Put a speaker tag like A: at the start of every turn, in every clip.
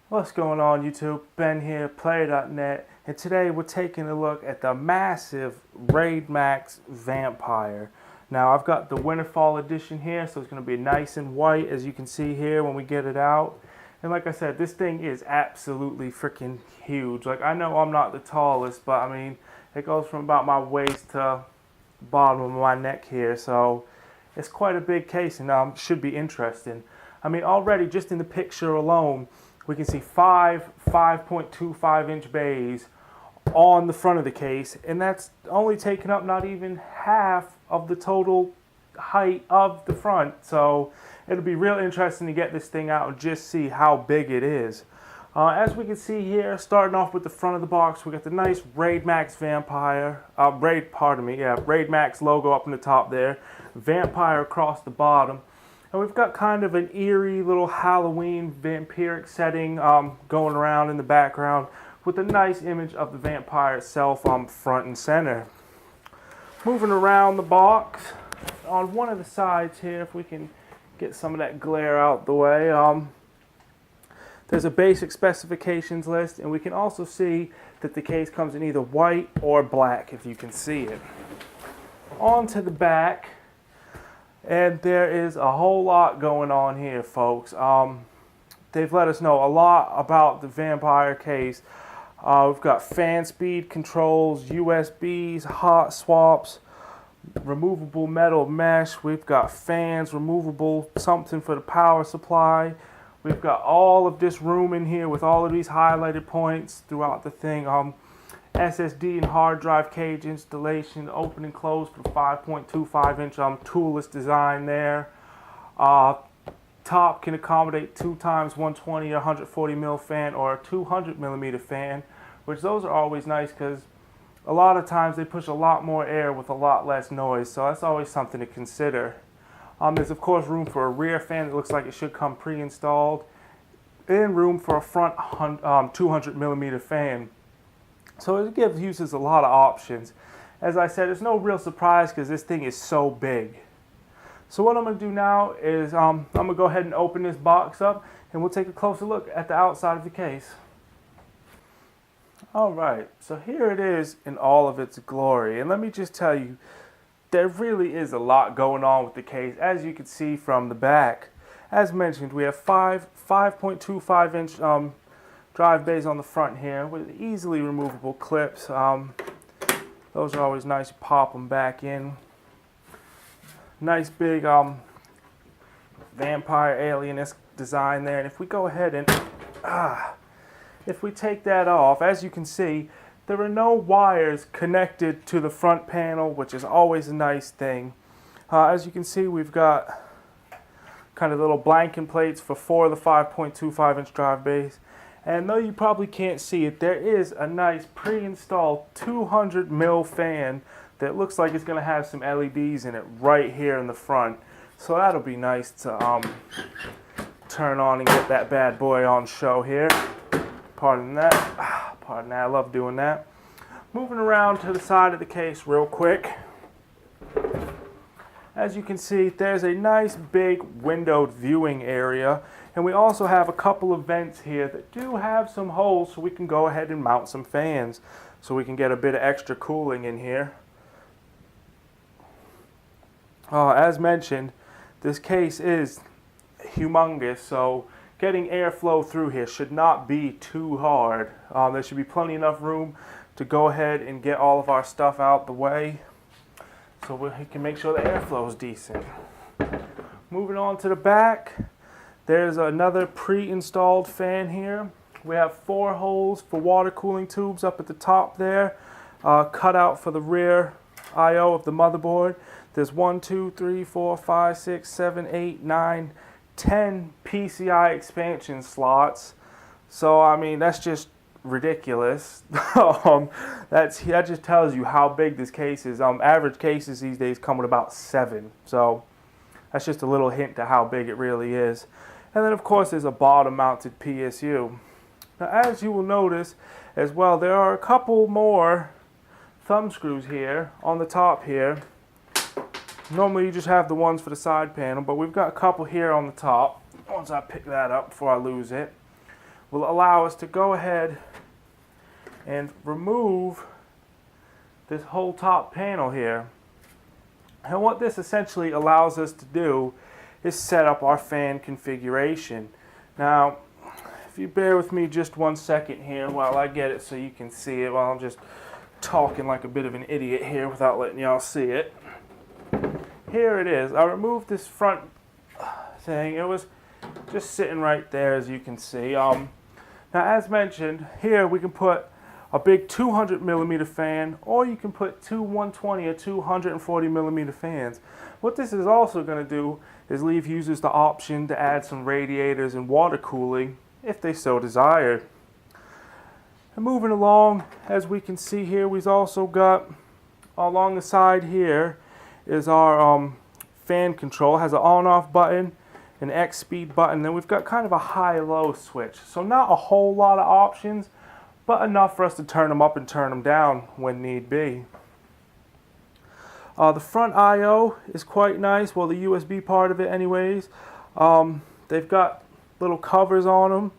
A: What's going on YouTube? Ben here, Player.net, and today we're taking a look at the massive RAIDMAX Vampire. Now I've got the Winterfall edition here, so it's going to be nice and white as you can see here when we get it out. And like I said, this thing is absolutely freaking huge. Like, I know I'm not the tallest, but I mean, it goes from about my waist to the bottom of my neck here, so it's quite a big case and should be interesting. I mean, already just in the picture alone, we can see 5.25 inch bays on the front of the case, and that's only taking up not even half of the total height of the front. So it'll be real interesting to get this thing out and just see how big it is. As we can see here, starting off with the front of the box, we got the nice RAIDMAX Vampire, RAIDMAX logo up in the top there, Vampire across the bottom. And we've got kind of an eerie little Halloween vampiric setting going around in the background with a nice image of the vampire itself front and center. Moving around the box, on one of the sides here, if we can get some of that glare out the way, there's a basic specifications list, and we can also see that the case comes in either white or black, if you can see it. On to the back. And there is a whole lot going on here, folks. They've let us know a lot about the Vampire case. We've got fan speed controls, USBs, hot swaps, removable metal mesh. We've got fans, removable something for the power supply. We've got all of this room in here with all of these highlighted points throughout the thing. SSD and hard drive cage installation, open and close for the 5.25 inch toolless design there. Top can accommodate 2x 120 or 140 mil fan or a 200 millimeter fan, which those are always nice because a lot of times they push a lot more air with a lot less noise, so that's always something to consider. There's of course room for a rear fan that looks like it should come pre-installed, and room for a front 200 millimeter fan. So it gives users a lot of options. As I said, it's no real surprise because this thing is so big. So what I'm going to do now is I'm going to go ahead and open this box up, and we'll take a closer look at the outside of the case. Alright, so here it is in all of its glory. And let me just tell you, there really is a lot going on with the case, as you can see from the back. As mentioned, we have 5.25 inch drive bays on the front here with easily removable clips. Those are always nice. You pop them back in. Nice big vampire alien-esque design there. And if we go ahead and if we take that off, as you can see, there are no wires connected to the front panel, which is always a nice thing. As you can see, we've got kind of little blanking plates for 4 of the 5.25 inch drive bays. And though you probably can't see it, there is a nice pre-installed 200 mil fan that looks like it's going to have some LEDs in it right here in the front. So that'll be nice to turn on and get that bad boy on show here. Pardon that. I love doing that. Moving around to the side of the case real quick. As you can see, there's a nice big windowed viewing area. And we also have a couple of vents here that do have some holes, so we can go ahead and mount some fans so we can get a bit of extra cooling in here. As mentioned, this case is humongous, so getting airflow through here should not be too hard. There should be plenty enough room to go ahead and get all of our stuff out the way so we can make sure the airflow is decent. Moving on to the back. There's another pre-installed fan here. We have 4 holes for water cooling tubes up at the top there, cut out for the rear I/O of the motherboard. There's 1, 2, 3, 4, 5, 6, 7, 8, 9, 10 PCI expansion slots. So I mean, that's just ridiculous. That just tells you how big this case is. Average cases these days come with about 7. So that's just a little hint to how big it really is. And then of course there's a bottom mounted PSU. Now as you will notice as well, there are a couple more thumb screws here on the top here. Normally you just have the ones for the side panel, but we've got a couple here on the top. Once I pick that up before I lose it, will allow us to go ahead and remove this whole top panel here. And what this essentially allows us to do is set up our fan configuration. Now, if you bear with me just 1 second here while I get it so you can see it, while I'm just talking like a bit of an idiot here without letting y'all see it. Here it is. I removed this front thing. It was just sitting right there, as you can see. Now, as mentioned, here we can put a big 200 millimeter fan, or you can put two 120 or 240 millimeter fans. What this is also going to do is leave users the option to add some radiators and water cooling if they so desire. And moving along, as we can see here, we've also got along the side here is our fan control. It has an on-off button, an X speed button, then we've got kind of a high-low switch. So not a whole lot of options, but enough for us to turn them up and turn them down when need be. The front I/O is quite nice, well, the USB part of it anyways. They've got little covers on them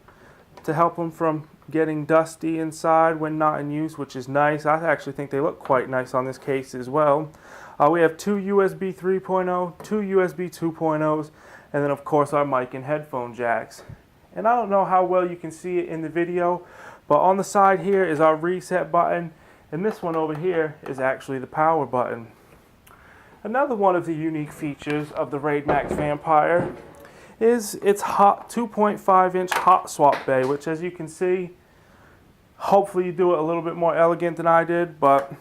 A: to help them from getting dusty inside when not in use, which is nice. I actually think they look quite nice on this case as well. We have two USB 3.0, two USB 2.0s, and then of course our mic and headphone jacks. And I don't know how well you can see it in the video, but on the side here is our reset button, and this one over here is actually the power button. Another one of the unique features of the RAIDMAX Vampire is its 2.5 inch hot swap bay, which, as you can see, hopefully you do it a little bit more elegant than I did, but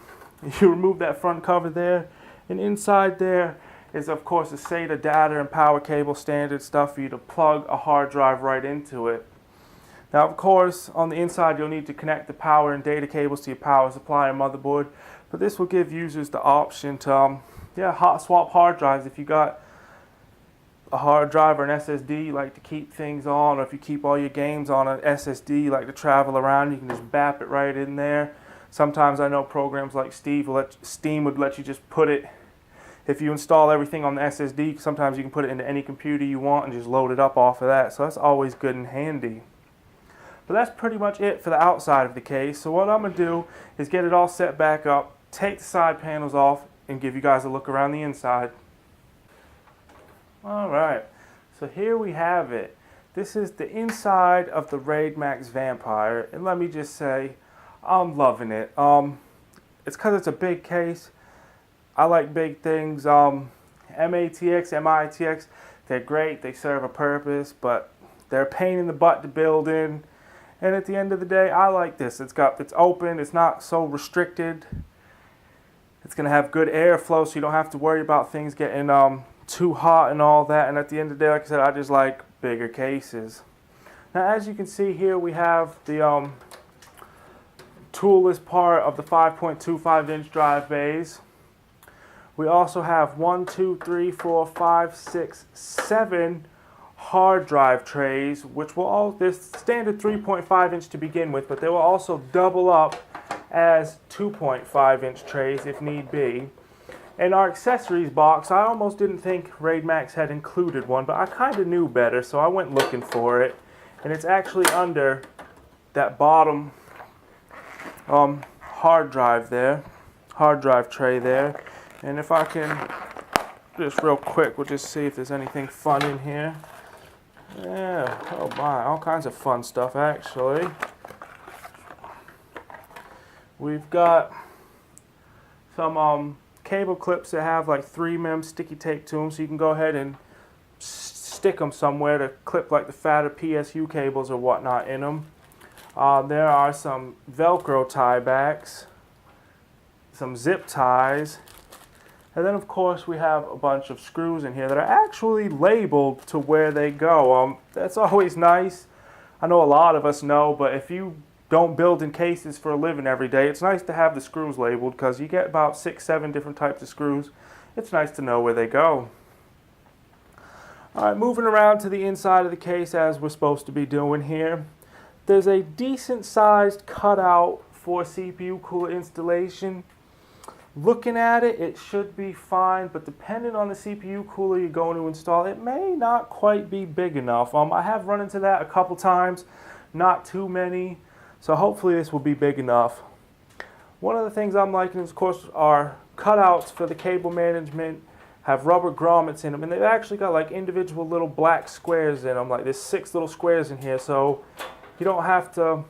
A: you remove that front cover there, and inside there is of course a SATA data and power cable, standard stuff for you to plug a hard drive right into it. Now of course on the inside you'll need to connect the power and data cables to your power supply and motherboard, but this will give users the option to hot swap hard drives. If you got a hard drive or an SSD you like to keep things on, or if you keep all your games on an SSD you like to travel around, you can just bap it right in there. Sometimes I know programs like Steam would let you just put it, if you install everything on the SSD, sometimes you can put it into any computer you want and just load it up off of that, so that's always good and handy. But that's pretty much it for the outside of the case. So what I'm going to do is get it all set back up, take the side panels off, and give you guys a look around the inside. Alright, so here we have it. This is the inside of the RAIDMAX Vampire, and let me just say, I'm loving it. It's because it's a big case. I like big things. MATX, MITX, they're great, they serve a purpose, but they're a pain in the butt to build in. And at the end of the day, I like this. It's open, it's not so restricted. It's going to have good airflow, so you don't have to worry about things getting too hot and all that. And at the end of the day, like I said, I just like bigger cases. Now, as you can see here, we have the toolless part of the 5.25 inch drive bays. We also have 1, 2, 3, 4, 5, 6, 7 hard drive trays, which will all, this standard 3.5 inch to begin with, but they will also double up as 2.5 inch trays if need be. In our accessories box, I almost didn't think RAIDMAX had included one, but I kind of knew better, so I went looking for it. And it's actually under that bottom hard drive tray there. And if I can, just real quick, we'll just see if there's anything fun in here. Yeah, oh my, all kinds of fun stuff actually. We've got some cable clips that have like 3mm sticky tape to them, so you can go ahead and stick them somewhere to clip like the fatter PSU cables or whatnot in them. There are some Velcro tie backs, some zip ties, and then of course we have a bunch of screws in here that are actually labeled to where they go. That's always nice. I know a lot of us know, but if you don't build in cases for a living every day, it's nice to have the screws labeled, because you get about 6, 7 different types of screws. It's nice to know where they go. Alright, moving around to the inside of the case as we're supposed to be doing here. There's a decent sized cutout for CPU cooler installation. Looking at it, it should be fine, but depending on the CPU cooler you're going to install, it may not quite be big enough. I have run into that a couple times, not too many, so hopefully this will be big enough. One of the things I'm liking, of course, are cutouts for the cable management, have rubber grommets in them, and they've actually got like individual little black squares in them, like there's 6 little squares in here, so you don't have to.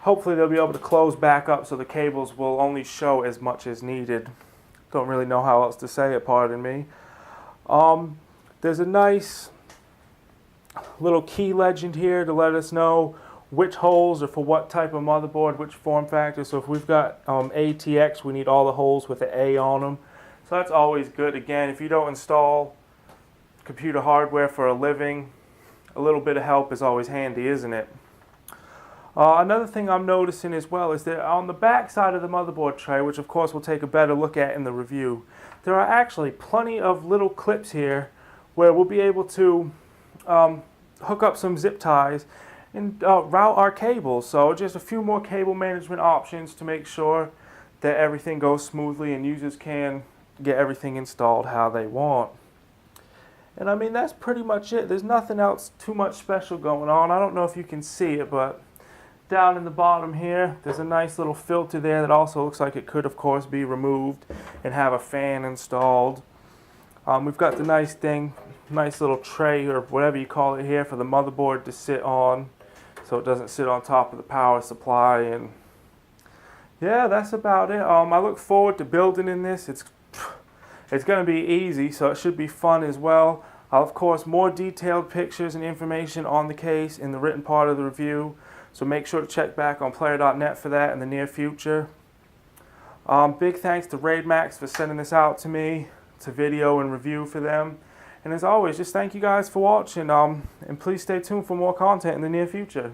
A: Hopefully they'll be able to close back up so the cables will only show as much as needed. Don't really know how else to say it, pardon me. There's a nice little key legend here to let us know which holes are for what type of motherboard, which form factor. So if we've got ATX, we need all the holes with an A on them. So that's always good. Again, if you don't install computer hardware for a living, a little bit of help is always handy, isn't it? Another thing I'm noticing as well is that on the back side of the motherboard tray, which of course we'll take a better look at in the review, there are actually plenty of little clips here where we'll be able to hook up some zip ties and route our cables. So just a few more cable management options to make sure that everything goes smoothly and users can get everything installed how they want. And I mean, that's pretty much it. There's nothing else too much special going on. I don't know if you can see it, but down in the bottom here, there's a nice little filter there that also looks like it could, of course, be removed and have a fan installed. We've got the nice little tray or whatever you call it here for the motherboard to sit on, so it doesn't sit on top of the power supply. And yeah, that's about it. I look forward to building in this. It's going to be easy, so it should be fun as well. Of course, more detailed pictures and information on the case in the written part of the review. So make sure to check back on player.net for that in the near future. Big thanks to RAIDMAX for sending this out to me. It's a video and review for them. And as always, just thank you guys for watching. And please stay tuned for more content in the near future.